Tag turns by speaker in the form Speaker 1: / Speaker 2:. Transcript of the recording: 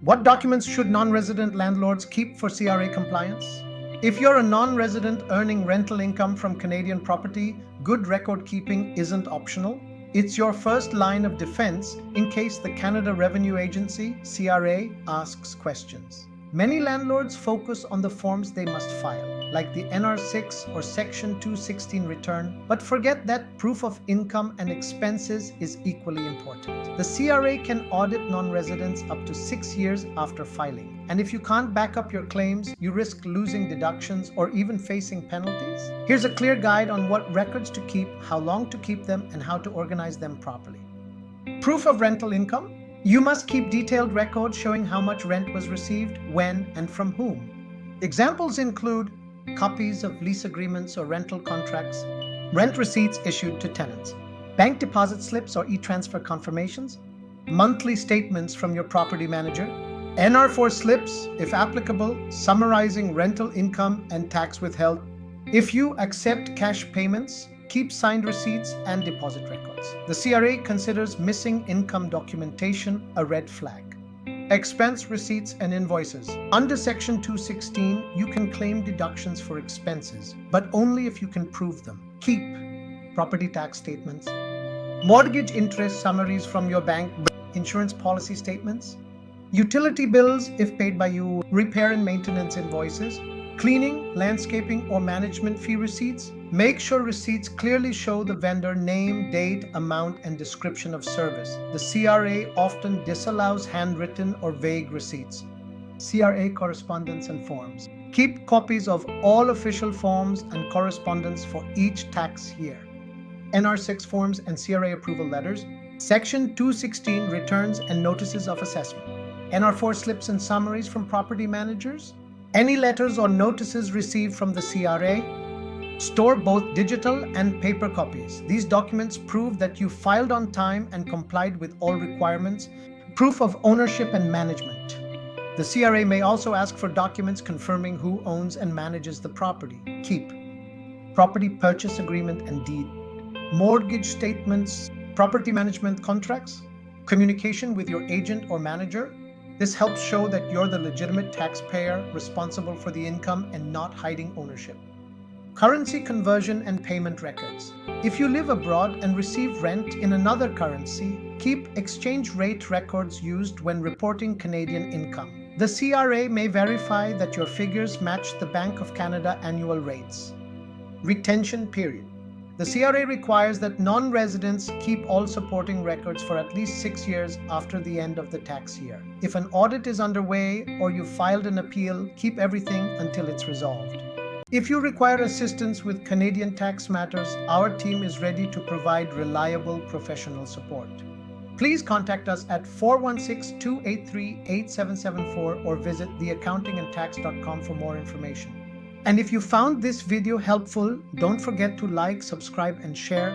Speaker 1: What documents should non-resident landlords keep for CRA compliance? If you're a non-resident earning rental income from Canadian property, good record keeping isn't optional. It's your first line of defense in case the Canada Revenue Agency, CRA, asks questions. Many landlords focus on the forms they must file, like the NR6 or Section 216 return, but forget that proof of income and expenses is equally important. The CRA can audit non-residents up to 6 years after filing, and if you can't back up your claims, you risk losing deductions or even facing penalties. Here's a clear guide on what records to keep, how long to keep them, and how to organize them properly. Proof of rental income. You must keep detailed records showing how much rent was received, when, and from whom. Examples include copies of lease agreements or rental contracts, rent receipts issued to tenants, bank deposit slips or e-transfer confirmations, monthly statements from your property manager, NR4 slips, if applicable, summarizing rental income and tax withheld. If you accept cash payments, keep signed receipts and deposit records. The CRA considers missing income documentation a red flag. Expense receipts and invoices. Under Section 216, you can claim deductions for expenses, but only if you can prove them. Keep property tax statements, mortgage interest summaries from your bank, insurance policy statements, utility bills if paid by you, repair and maintenance invoices, cleaning, landscaping, or management fee receipts. Make sure receipts clearly show the vendor name, date, amount, and description of service. The CRA often disallows handwritten or vague receipts. CRA correspondence and forms. Keep copies of all official forms and correspondence for each tax year. NR6 forms and CRA approval letters. Section 216 returns and notices of assessment. NR4 slips and summaries from property managers. Any letters or notices received from the CRA. Store both digital and paper copies. These documents prove that you filed on time and complied with all requirements. Proof of ownership and management. The CRA may also ask for documents confirming who owns and manages the property. Keep property purchase agreement and deed, mortgage statements, property management contracts, communication with your agent or manager. This helps show that you're the legitimate taxpayer responsible for the income and not hiding ownership. Currency conversion and payment records. If you live abroad and receive rent in another currency, keep exchange rate records used when reporting Canadian income. The CRA may verify that your figures match the Bank of Canada annual rates. Retention period. The CRA requires that non-residents keep all supporting records for at least 6 years after the end of the tax year. If an audit is underway or you filed an appeal, keep everything until it's resolved. If you require assistance with Canadian tax matters, our team is ready to provide reliable professional support. Please contact us at 416-283-8774 or visit theaccountingandtax.com for more information. And if you found this video helpful, don't forget to like, subscribe, and share.